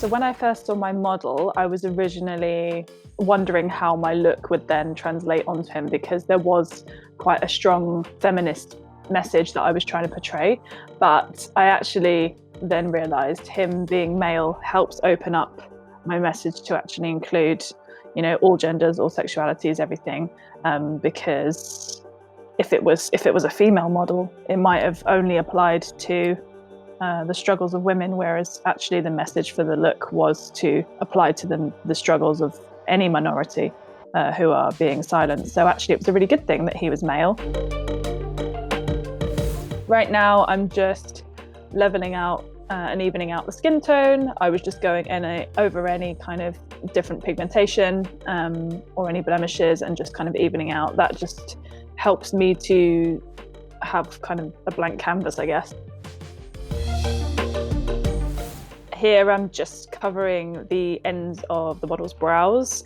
So when I first saw my model, I was originally wondering how my look would then translate onto him, because there was quite a strong feminist message that I was trying to portray. But I actually then realised him being male helps open up my message to actually include, all genders, all sexualities, everything. Because if it was a female model, it might have only applied to the struggles of women, whereas actually the message for the look was to apply to the struggles of any minority who are being silenced. So actually it was a really good thing that he was male. Right now I'm just leveling out and evening out the skin tone. I was just going over any kind of different pigmentation or any blemishes and just kind of evening out. That just helps me to have kind of a blank canvas, I guess. Here I'm just covering the ends of the model's brows.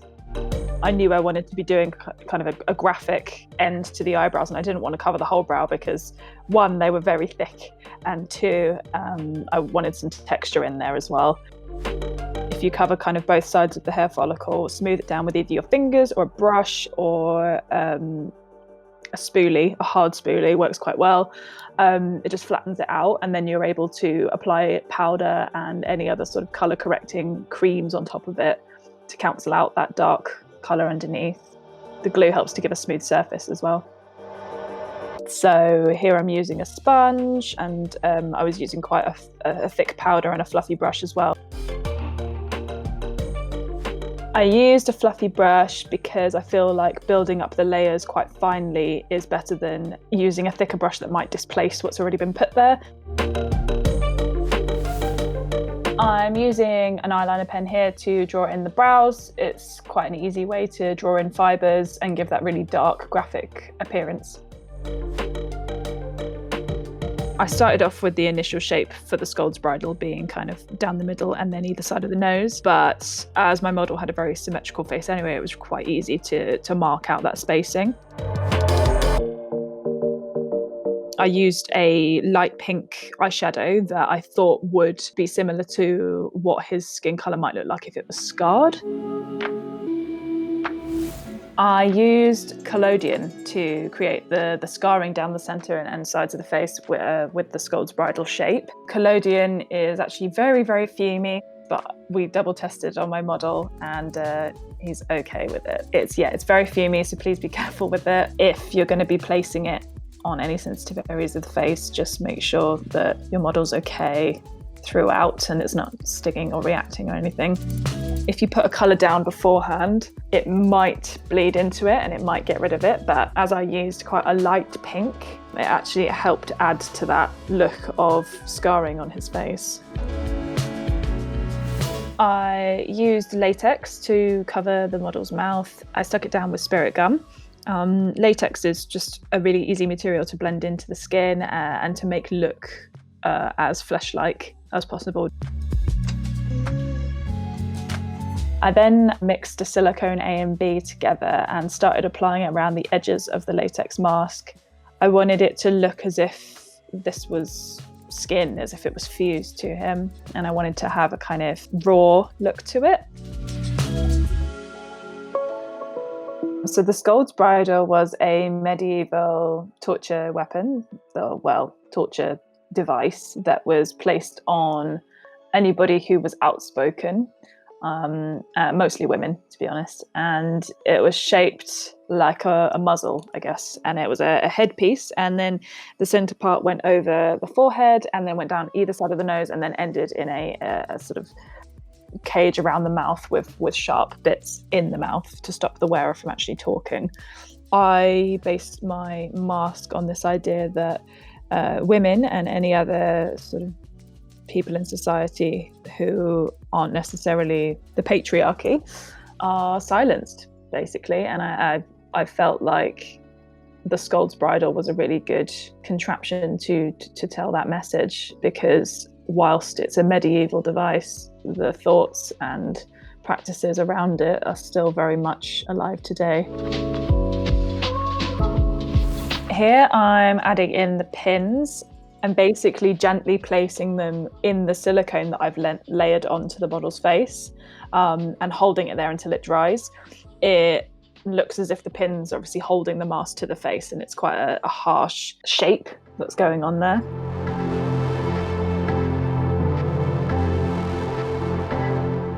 I knew I wanted to be doing kind of a graphic end to the eyebrows, and I didn't want to cover the whole brow because, one, they were very thick, and two, I wanted some texture in there as well. If you cover kind of both sides of the hair follicle, smooth it down with either your fingers or a brush or a hard spoolie works quite well. It just flattens it out, and then you're able to apply powder and any other sort of colour correcting creams on top of it to cancel out that dark colour underneath. The glue helps to give a smooth surface as well. So here I'm using a sponge, and I was using quite a thick powder and a fluffy brush as well. I used a fluffy brush because I feel like building up the layers quite finely is better than using a thicker brush that might displace what's already been put there. I'm using an eyeliner pen here to draw in the brows. It's quite an easy way to draw in fibres and give that really dark graphic appearance. I started off with the initial shape for the Scold's Bridle being kind of down the middle and then either side of the nose, but as my model had a very symmetrical face anyway, it was quite easy to mark out that spacing. I used a light pink eyeshadow that I thought would be similar to what his skin colour might look like if it was scarred. I used collodion to create the scarring down the centre and sides of the face with the Scold's Bridle shape. Collodion is actually very, very fumey, but we double tested on my model and he's okay with it. It's very fumey, so please be careful with it. If you're going to be placing it on any sensitive areas of the face, just make sure that your model's okay throughout and it's not sticking or reacting or anything. If you put a colour down beforehand, it might bleed into it and it might get rid of it, but as I used quite a light pink, it actually helped add to that look of scarring on his face. I used latex to cover the model's mouth. I stuck it down with spirit gum. Latex is just a really easy material to blend into the skin and to make look as flesh-like as possible. I then mixed a silicone A and B together and started applying it around the edges of the latex mask. I wanted it to look as if this was skin, as if it was fused to him, and I wanted to have a kind of raw look to it. So the Scold's Bridle was a medieval torture weapon, torture device that was placed on anybody who was outspoken, mostly women, to be honest. And it was shaped like a muzzle, I guess. And it was a headpiece, and then the center part went over the forehead and then went down either side of the nose and then ended in a sort of cage around the mouth with sharp bits in the mouth to stop the wearer from actually talking. I based my mask on this idea that women and any other sort of people in society who aren't necessarily the patriarchy are silenced, basically. And I felt like the Scold's Bridle was a really good contraption to tell that message, because whilst it's a medieval device, the thoughts and practices around it are still very much alive today. Here I'm adding in the pins. and basically gently placing them in the silicone that I've layered onto the model's face, and holding it there until it dries. It looks as if the pin's are obviously holding the mask to the face, and it's quite a harsh shape that's going on there.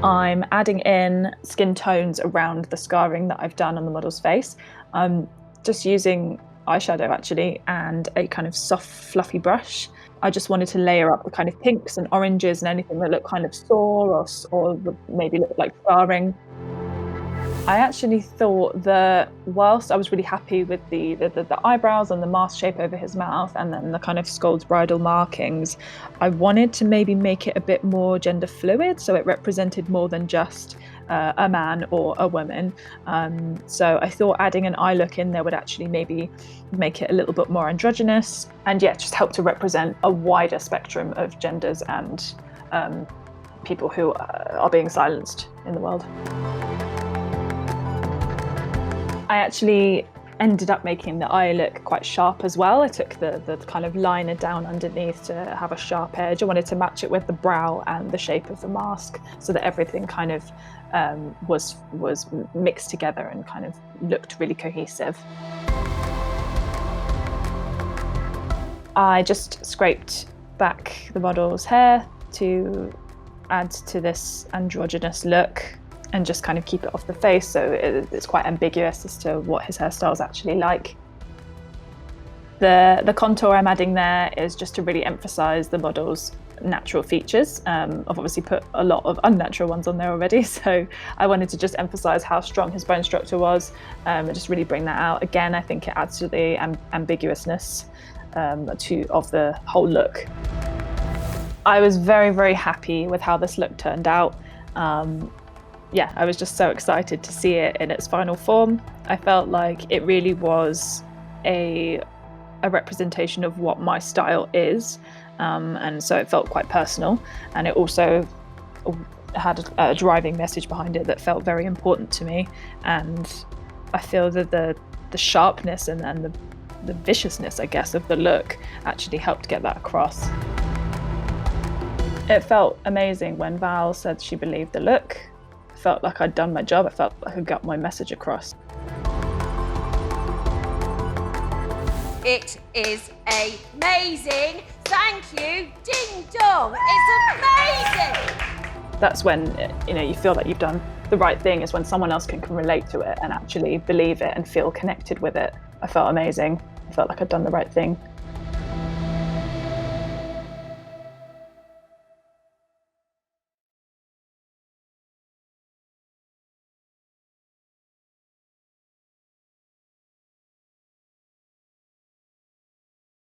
I'm adding in skin tones around the scarring that I've done on the model's face. I'm just using eyeshadow actually, and a kind of soft fluffy brush. I just wanted to layer up the kind of pinks and oranges and anything that looked kind of sore or would maybe look like scarring. I actually thought that whilst I was really happy with the eyebrows and the mask shape over his mouth and then the kind of Scold's bridle markings, I wanted to maybe make it a bit more gender fluid, so it represented more than just a man or a woman. So I thought adding an eye look in there would actually maybe make it a little bit more androgynous, and yeah, just help to represent a wider spectrum of genders and people who are being silenced in the world. I actually ended up making the eye look quite sharp as well. I took the kind of liner down underneath to have a sharp edge. I wanted to match it with the brow and the shape of the mask so that everything kind of was mixed together and kind of looked really cohesive. I just scraped back the model's hair to add to this androgynous look and just kind of keep it off the face, so it's quite ambiguous as to what his hairstyle is actually like. The contour I'm adding there is just to really emphasise the model's natural features. I've obviously put a lot of unnatural ones on there already, so I wanted to just emphasise how strong his bone structure was, and just really bring that out. Again, I think it adds to the ambiguousness of the whole look. I was very, very happy with how this look turned out. Yeah, I was just so excited to see it in its final form. I felt like it really was a representation of what my style is, and so it felt quite personal, and it also had a driving message behind it that felt very important to me, and I feel that the sharpness and the viciousness, I guess, of the look actually helped get that across. It felt amazing when Val said she believed the look. I felt like I'd done my job. I felt like I got my message across. It is amazing. Thank you, ding dong. It's amazing. That's when you feel like you've done the right thing, is when someone else can relate to it and actually believe it and feel connected with it. I felt amazing. I felt like I'd done the right thing.